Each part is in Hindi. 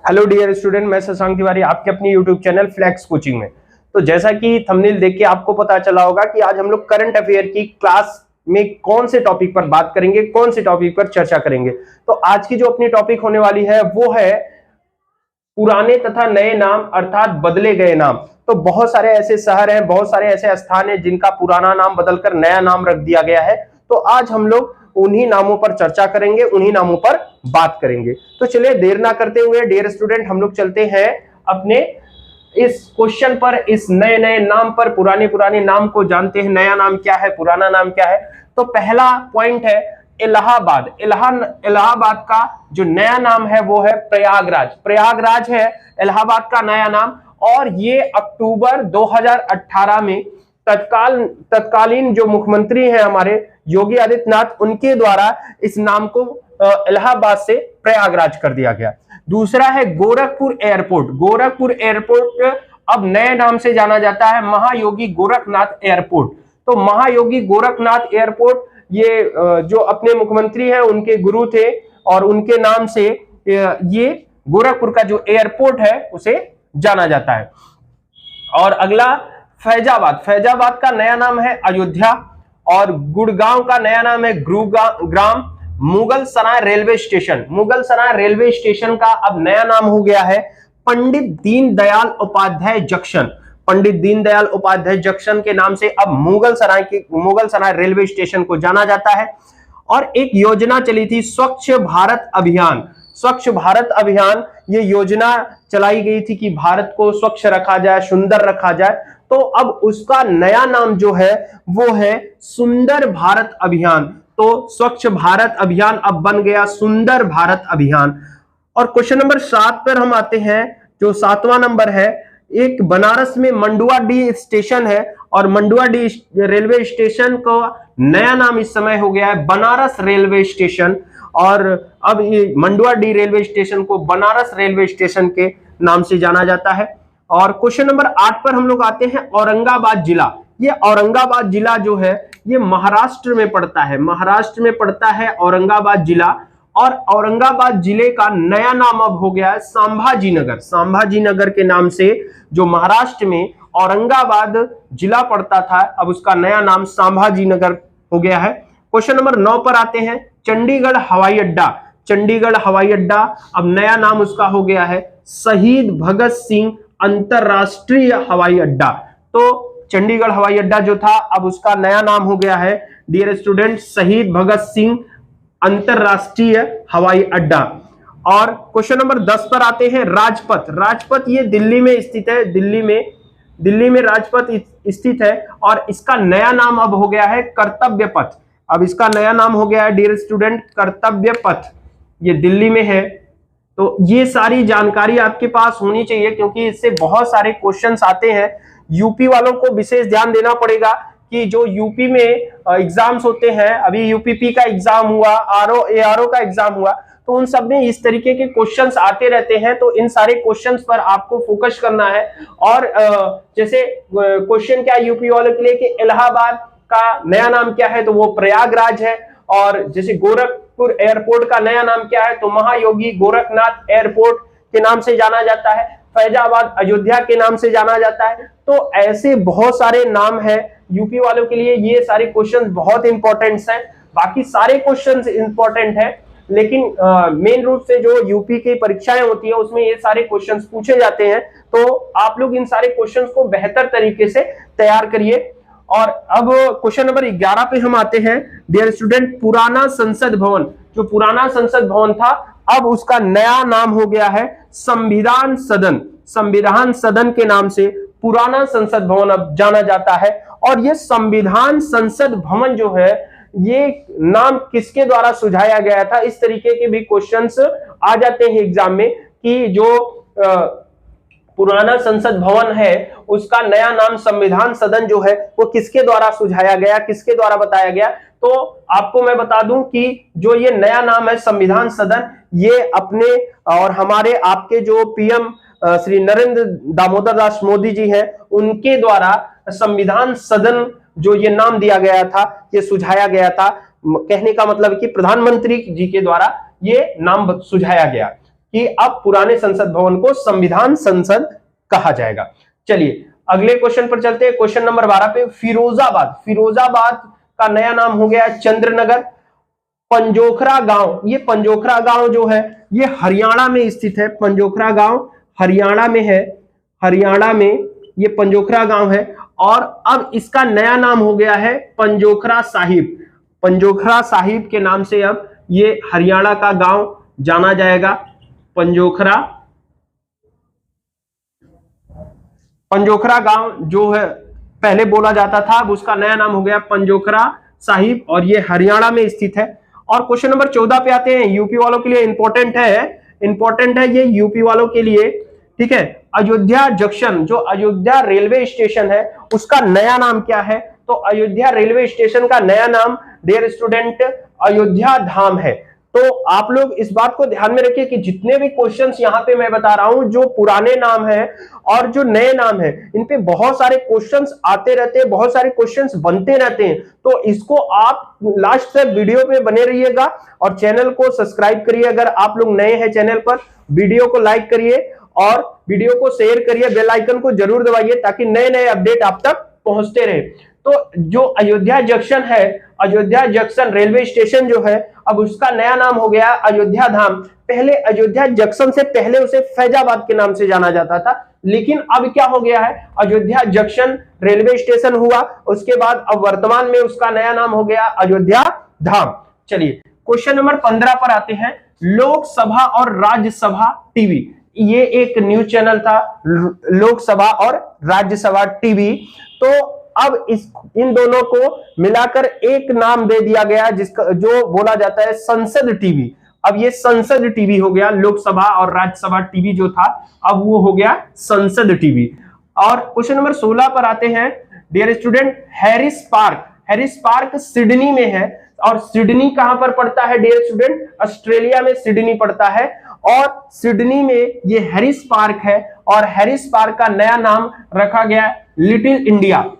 हेलो डियर स्टूडेंट, मैं शशांक तिवारी आपके अपनी यूट्यूब चैनल फ्लैक्स कोचिंग में। तो जैसा कि थंबनेल देख के आपको पता चला होगा कि आज हम लोग करंट अफेयर की क्लास में कौन से टॉपिक पर बात करेंगे, कौन से टॉपिक पर चर्चा करेंगे। तो आज की जो अपनी टॉपिक होने वाली है वो है पुराने तथा नए नाम अर्थात बदले गए नाम। तो बहुत सारे ऐसे शहर हैं, बहुत सारे ऐसे स्थान हैं जिनका पुराना नाम बदलकर नया नाम रख दिया गया है। तो आज हम लोग उन्हीं नामों पर चर्चा करेंगे, उन्हीं नामों पर बात करेंगे। तो चलिए देर ना करते हुए डियर स्टूडेंट हम लोग चलते हैं अपने इस क्वेश्चन पर, इस नए नए नाम पर। पुराने पुराने नाम को जानते हैं, नया नाम क्या है, पुराना नाम क्या है। तो पहला पॉइंट है इलाहाबाद। इलाहाबाद का जो नया नाम है वो है प्रयागराज। प्रयागराज है इलाहाबाद का नया नाम, और ये अक्टूबर 2018 में तत्कालीन जो मुख्यमंत्री हैं हमारे योगी आदित्यनाथ, उनके द्वारा इस नाम को इलाहाबाद से प्रयागराज कर दिया गया। दूसरा है गोरखपुर एयरपोर्ट। गोरखपुर एयरपोर्ट अब नए नाम से जाना जाता है महायोगी गोरखनाथ एयरपोर्ट। तो महायोगी गोरखनाथ एयरपोर्ट ये जो अपने मुख्यमंत्री हैं उनके गुरु थे, और उनके नाम से ये गोरखपुर का जो एयरपोर्ट है उसे जाना जाता है। और अगला फैजाबाद। फैजाबाद का नया नाम है अयोध्या, और गुड़गांव का नया नाम है गुरुग्राम। मुगल सराय रेलवे स्टेशन, मुगल सराय रेलवे स्टेशन का अब नया नाम हो गया है पंडित दीनदयाल उपाध्याय जंक्शन। पंडित दीनदयाल उपाध्याय जंक्शन के नाम से अब मुगल सराय रेलवे स्टेशन को जाना जाता है। और एक योजना चली थी स्वच्छ भारत अभियान। स्वच्छ भारत अभियान, ये योजना चलाई गई थी कि भारत को स्वच्छ रखा जाए, सुंदर रखा जाए। तो अब उसका नया नाम जो है वो है सुंदर भारत अभियान। तो स्वच्छ भारत अभियान अब बन गया सुंदर भारत अभियान। और क्वेश्चन नंबर 7 पर हम आते हैं, जो 7वां नंबर है। एक बनारस में मंडुआडीह स्टेशन है, और मंडुआडीह रेलवे स्टेशन का नया नाम इस समय हो गया है बनारस रेलवे स्टेशन। और अब ये मंडुआडीह रेलवे स्टेशन को बनारस रेलवे स्टेशन के नाम से जाना जाता है। और क्वेश्चन नंबर 8 पर हम लोग आते हैं औरंगाबाद जिला। ये औरंगाबाद जिला जो है ये महाराष्ट्र में पड़ता है, महाराष्ट्र में पड़ता है औरंगाबाद जिला। और औरंगाबाद जिले का नया नाम अब हो गया है संभाजी नगर। संभाजी नगर के नाम से जो महाराष्ट्र में औरंगाबाद जिला पड़ता था, अब उसका नया नाम संभाजी नगर हो गया है। क्वेश्चन नंबर 9 पर आते हैं चंडीगढ़ हवाई अड्डा। चंडीगढ़ हवाई अड्डा अब नया नाम उसका हो गया है शहीद भगत सिंह अंतरराष्ट्रीय हवाई अड्डा। तो चंडीगढ़ हवाई अड्डा जो था अब उसका नया नाम हो गया है डियर स्टूडेंट शहीद भगत सिंह अंतरराष्ट्रीय हवाई अड्डा। और क्वेश्चन नंबर 10 पर आते हैं राजपथ। राजपथ ये दिल्ली में स्थित है, दिल्ली में राजपथ स्थित है, और इसका नया नाम अब हो गया है कर्तव्य पथ। अब इसका नया नाम हो गया है डियर स्टूडेंट कर्तव्य पथ, ये दिल्ली में है। तो ये सारी जानकारी आपके पास होनी चाहिए, क्योंकि इससे बहुत सारे क्वेश्चंस आते हैं। यूपी वालों को विशेष ध्यान देना पड़ेगा कि जो यूपी में एग्जाम्स होते हैं, अभी यूपीपी का एग्जाम हुआ, ARO का एग्जाम हुआ, तो उन सब में इस तरीके के क्वेश्चंस आते रहते हैं। तो इन सारे क्वेश्चंस पर आपको फोकस करना है। और जैसे क्वेश्चन क्या यूपी वालों के लिए कि इलाहाबाद का नया नाम क्या है, तो वो प्रयागराज है। और जैसे गोरखपुर एयरपोर्ट का नया नाम क्या है, तो महायोगी गोरखनाथ एयरपोर्ट के नाम से जाना जाता है। फैजाबाद अयोध्या के नाम से जाना जाता है। तो ऐसे बहुत सारे नाम हैं यूपी वालों के लिए। ये सारे क्वेश्चन बहुत इंपॉर्टेंट हैं, बाकी सारे क्वेश्चन इंपॉर्टेंट हैं, लेकिन मेन रूप से जो यूपी की परीक्षाएं होती है उसमें ये सारे क्वेश्चन पूछे जाते हैं। तो आप लोग इन सारे क्वेश्चन को बेहतर तरीके से तैयार करिए। और अब क्वेश्चन नंबर 11 पे हम आते हैं डियर स्टूडेंट पुराना संसद भवन। जो पुराना संसद भवन था अब उसका नया नाम हो गया है संविधान सदन। संविधान सदन के नाम से पुराना संसद भवन अब जाना जाता है। और ये संविधान संसद भवन जो है ये नाम किसके द्वारा सुझाया गया था, इस तरीके के भी क्वेश्चंस आ जाते हैं एग्जाम में कि जो पुराना संसद भवन है उसका नया नाम संविधान सदन जो है वो किसके द्वारा सुझाया गया, किसके द्वारा बताया गया। तो आपको मैं बता दूं कि जो ये नया नाम है संविधान सदन, ये अपने और हमारे आपके जो पीएम श्री नरेंद्र दामोदर दास मोदी जी हैं उनके द्वारा संविधान सदन जो ये नाम दिया गया था, ये सुझाया गया था। कहने का मतलब कि प्रधानमंत्री जी के द्वारा ये नाम सुझाया गया। कि अब पुराने संसद भवन को संविधान संसद कहा जाएगा। चलिए अगले क्वेश्चन पर चलते हैं। क्वेश्चन नंबर 12 पे फिरोजाबाद, फिरोजाबाद का नया नाम हो गया चंद्रनगर। पंजोखरा गांव, ये पंजोखरा गांव जो है ये हरियाणा में स्थित है। पंजोखरा गांव हरियाणा में है, हरियाणा में ये पंजोखरा गांव है। और अब इसका नया नाम हो गया है पंजोखरा साहिब। पंजोखरा साहिब के नाम से अब ये हरियाणा का गांव जाना जाएगा। पंजोखरा, पंजोखरा गांव जो है पहले बोला जाता था, अब उसका नया नाम हो गया पंजोखरा साहिब और ये हरियाणा में स्थित है। और क्वेश्चन नंबर 14 पे आते हैं। यूपी वालों के लिए इंपॉर्टेंट है ये यूपी वालों के लिए, ठीक है। अयोध्या जंक्शन, जो अयोध्या रेलवे स्टेशन है उसका नया नाम क्या है? तो अयोध्या रेलवे स्टेशन का नया नाम डियर स्टूडेंट अयोध्या धाम है। तो आप लोग इस बात को ध्यान में रखिए कि जितने भी क्वेश्चंस यहां पे मैं बता रहा हूं, जो पुराने नाम है और जो नए नाम है, इन पे बहुत सारे क्वेश्चंस आते रहते हैं, बहुत सारे क्वेश्चंस बनते रहते हैं। तो इसको आप लास्ट तक वीडियो पे बने रहिएगा और चैनल को सब्सक्राइब करिए। अगर आप लोग नए हैं चैनल पर, वीडियो को लाइक करिए और वीडियो को शेयर करिए, बेल आइकन को जरूर दबाइए ताकि नए नए अपडेट आप तक पहुंचते रहे। तो जो अयोध्या जंक्शन है, अयोध्या जंक्शन रेलवे स्टेशन जो है, अब उसका नया नाम हो गया अयोध्या धाम। पहले अयोध्या जंक्शन से पहले उसे फैजाबाद के नाम से जाना जाता था, लेकिन अब क्या हो गया है, अयोध्या जंक्शन रेलवे स्टेशन हुआ, उसके बाद अब वर्तमान में उसका नया नाम हो गया अयोध्या धाम। चलिए क्वेश्चन नंबर 15 पर आते हैं। लोकसभा और राज्यसभा टीवी, ये एक न्यूज चैनल था लोकसभा और राज्यसभा टीवी। तो अब इन दोनों को मिलाकर एक नाम दे दिया गया जिसका जो बोला जाता है संसद टीवी। अब ये संसद टीवी हो गया, लोकसभा और राज्यसभा टीवी जो था अब वो हो गया संसद टीवी। और क्वेश्चन नंबर 16 पर आते हैं। Dear student, Harris Park, Harris Park Sydney में है और सिडनी कहां पर पड़ता है डियर स्टूडेंट? ऑस्ट्रेलिया में सिडनी पड़ता है और सिडनी में ये हैरिस पार्क है और हैरिस पार्क का नया नाम रखा गया लिटिल इंडिया।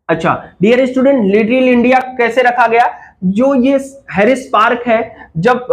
अच्छा डियर स्टूडेंट, लिटिल इंडिया कैसे रखा गया? जो ये हैरिस पार्क है, जब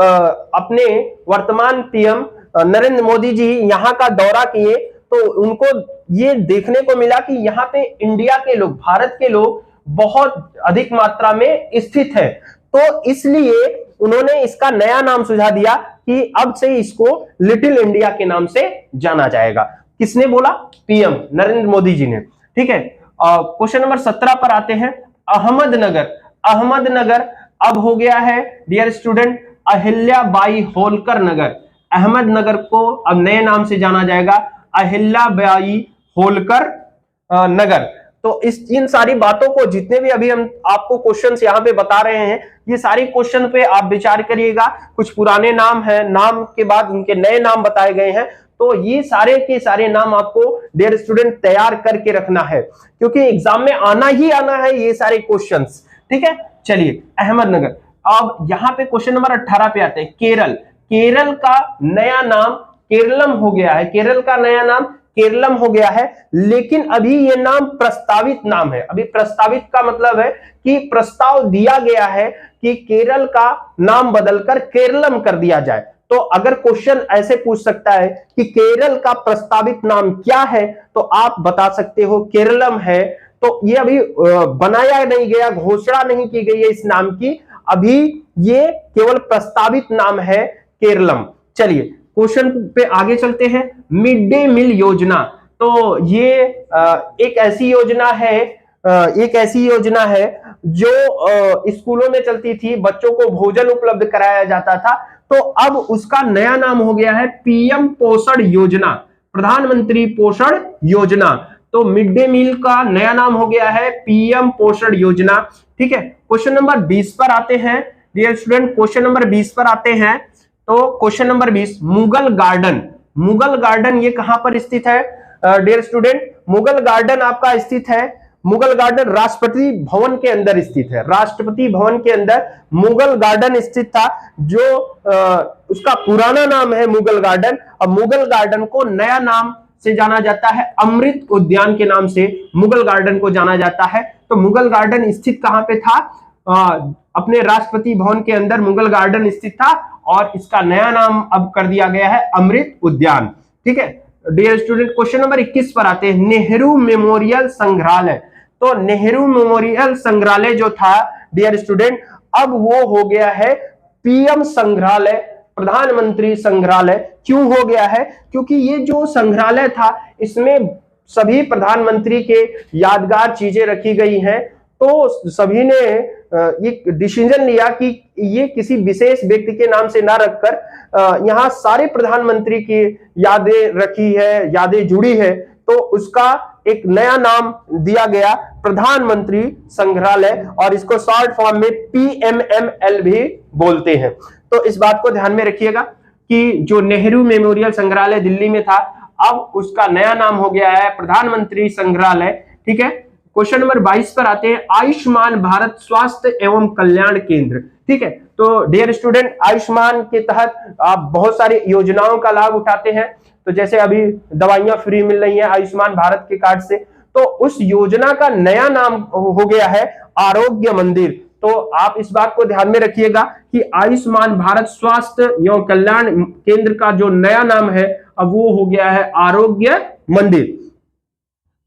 अपने वर्तमान पीएम नरेंद्र मोदी जी यहाँ का दौरा किए तो उनको ये देखने को मिला कि यहाँ पे इंडिया के लोग, भारत के लोग बहुत अधिक मात्रा में स्थित है। तो इसलिए उन्होंने इसका नया नाम सुझा दिया कि अब से इसको लिटिल इंडिया के नाम से जाना जाएगा। किसने बोला? पीएम नरेंद्र मोदी जी ने, ठीक है। क्वेश्चन नंबर 17 पर आते हैं। अहमदनगर, अहमदनगर अब हो गया है डियर स्टूडेंट अहिल्याबाई होलकर नगर। अहमदनगर को अब नए नाम से जाना जाएगा अहिल्याबाई होलकर नगर। तो इन सारी बातों को, जितने भी अभी हम आपको क्वेश्चंस यहाँ पे बता रहे हैं, ये सारी क्वेश्चन पे आप विचार करिएगा। कुछ पुराने नाम है, नाम के बाद उनके नए नाम बताए गए हैं, तो ये सारे के सारे नाम आपको डियर स्टूडेंट तैयार करके रखना है क्योंकि एग्जाम में आना ही आना है ये सारे क्वेश्चंस, ठीक है। चलिए अहमदनगर। अब यहाँ पे क्वेश्चन नंबर 18 पे आते हैं। केरल, केरल का नया नाम केरलम हो गया है। केरल का नया नाम केरलम हो गया है, लेकिन अभी ये नाम प्रस्तावित नाम है। अभी प्रस्तावित का मतलब है कि प्रस्ताव दिया गया है कि केरल का नाम बदलकर केरलम कर दिया जाए। तो अगर क्वेश्चन ऐसे पूछ सकता है कि केरल का प्रस्तावित नाम क्या है, तो आप बता सकते हो केरलम है। तो ये अभी बनाया नहीं गया, घोषणा नहीं की गई है इस नाम की, अभी ये केवल प्रस्तावित नाम है केरलम। चलिए क्वेश्चन पे आगे चलते हैं। मिड डे मील योजना, तो ये एक ऐसी योजना है जो स्कूलों में चलती थी, बच्चों को भोजन उपलब्ध कराया जाता था। तो अब उसका नया नाम हो गया है पीएम पोषण योजना, प्रधानमंत्री पोषण योजना। तो मिड डे मील का नया नाम हो गया है पीएम पोषण योजना, ठीक है। क्वेश्चन नंबर 20 पर आते हैं डियर स्टूडेंट। क्वेश्चन नंबर 20 पर आते हैं। तो question number 20, Mughal garden. Mughal garden ये कहां पर स्थित है डियर स्टूडेंट? मुगल गार्डन आपका स्थित है, मुगल गार्डन राष्ट्रपति भवन के अंदर स्थित है। राष्ट्रपति भवन के अंदर मुगल गार्डन स्थित था, जो उसका पुराना नाम है मुगल गार्डन। अब मुगल गार्डन को नया नाम से जाना जाता है अमृत उद्यान के नाम से मुगल गार्डन को जाना जाता है। तो मुगल गार्डन स्थित कहां पे था? अपने राष्ट्रपति भवन के अंदर मुगल गार्डन स्थित था और इसका नया नाम अब कर दिया गया है अमृत उद्यान। ठीक है डियर स्टूडेंट, क्वेश्चन नंबर 21 पर आते हैं, नेहरू मेमोरियल संग्रहालय। तो नेहरू मेमोरियल संग्रहालय जो था डियर स्टूडेंट, अब वो हो गया है पीएम संग्रहालय, प्रधानमंत्री संग्रहालय। क्यों हो गया है? क्योंकि ये जो संग्रहालय था इसमें सभी प्रधानमंत्री के यादगार चीजें रखी गई हैं। तो सभी ने ये डिसीजन लिया कि ये किसी विशेष व्यक्ति के नाम से ना रखकर यहाँ सारे प्रधानमंत्री की यादें रखी है, यादें जुड़ी है, तो उसका एक नया नाम दिया गया प्रधानमंत्री संग्रहालय, और इसको शॉर्ट फॉर्म में PMML भी बोलते हैं। तो इस बात को ध्यान में रखिएगा कि जो नेहरू मेमोरियल संग्रहालय दिल्ली में था, अब उसका नया नाम हो गया है प्रधानमंत्री संग्रहालय। ठीक है, क्वेश्चन नंबर 22 पर आते हैं, आयुष्मान भारत स्वास्थ्य एवं कल्याण केंद्र। ठीक है, तो डियर स्टूडेंट, आयुष्मान के तहत आप बहुत सारी योजनाओं का लाभ उठाते हैं। तो जैसे अभी दवाइयां फ्री मिल रही हैं आयुष्मान भारत के कार्ड से, तो उस योजना का नया नाम हो गया है आरोग्य मंदिर। तो आप इस बात को ध्यान में रखिएगा कि आयुष्मान भारत स्वास्थ्य एवं कल्याण केंद्र का जो नया नाम है अब वो हो गया है आरोग्य मंदिर।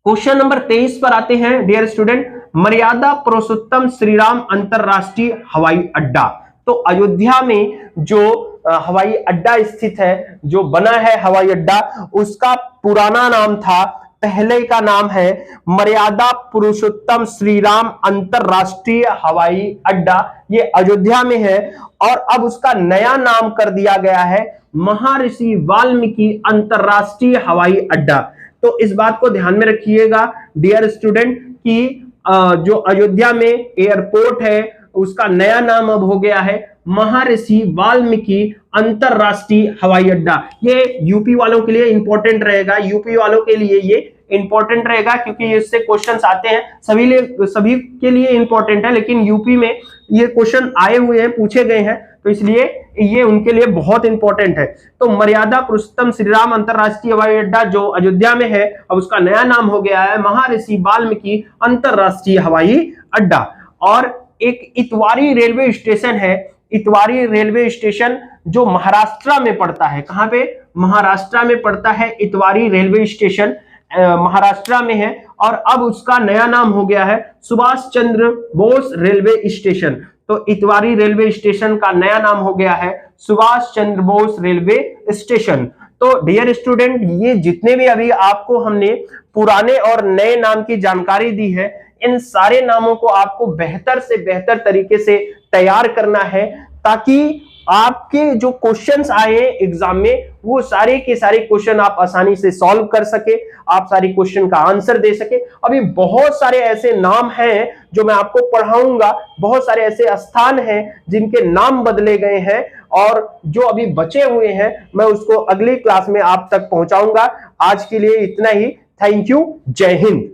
क्वेश्चन नंबर 23 पर आते हैं डियर स्टूडेंट, मर्यादा पुरुषोत्तम श्रीराम अंतरराष्ट्रीय हवाई अड्डा। तो अयोध्या में जो हवाई अड्डा स्थित है, जो बना है हवाई अड्डा, उसका पुराना नाम था, पहले का नाम है मर्यादा पुरुषोत्तम श्रीराम अंतरराष्ट्रीय हवाई अड्डा। ये अयोध्या में है और अब उसका नया नाम कर दिया गया है महर्षि वाल्मीकि अंतरराष्ट्रीय हवाई अड्डा। तो इस बात को ध्यान में रखिएगा डियर स्टूडेंट कि जो अयोध्या में एयरपोर्ट है उसका नया नाम अब हो गया है महर्षि वाल्मीकि अंतरराष्ट्रीय हवाई अड्डा। ये यूपी वालों के लिए इंपॉर्टेंट रहेगा, यूपी वालों के लिए ये इंपॉर्टेंट रहेगा क्योंकि इससे क्वेश्चंस आते हैं, सभी के लिए इंपॉर्टेंट है, लेकिन यूपी में ये क्वेश्चन आए हुए हैं, पूछे गए हैं, तो इसलिए ये उनके लिए बहुत इंपॉर्टेंट है। तो मर्यादा पुरुषोत्तम श्रीराम अंतरराष्ट्रीय हवाई अड्डा जो अयोध्या में है, अब उसका नया नाम हो गया है महर्षि वाल्मीकि अंतरराष्ट्रीय हवाई अड्डा। और एक इतवारी रेलवे स्टेशन है, इतवारी रेलवे स्टेशन जो महाराष्ट्र में पड़ता है। कहां पे? महाराष्ट्र में पड़ता है इतवारी रेलवे स्टेशन, महाराष्ट्र में है, और अब उसका नया नाम हो गया है सुभाष चंद्र बोस रेलवे स्टेशन। तो इतवारी रेलवे स्टेशन का नया नाम हो गया है सुभाष चंद्र बोस रेलवे स्टेशन। तो डियर स्टूडेंट, ये जितने भी अभी आपको हमने पुराने और नए नाम की जानकारी दी है, इन सारे नामों को आपको बेहतर से बेहतर तरीके से तैयार करना है ताकि आपके जो क्वेश्चंस आए एग्जाम में वो सारे के सारे क्वेश्चन आप आसानी से सॉल्व कर सके, आप सारी क्वेश्चन का आंसर दे सके। अभी बहुत सारे ऐसे नाम हैं जो मैं आपको पढ़ाऊंगा, बहुत सारे ऐसे स्थान हैं जिनके नाम बदले गए हैं, और जो अभी बचे हुए हैं मैं उसको अगली क्लास में आप तक पहुंचाऊंगा। आज के लिए इतना ही। Thank you. जय हिंद।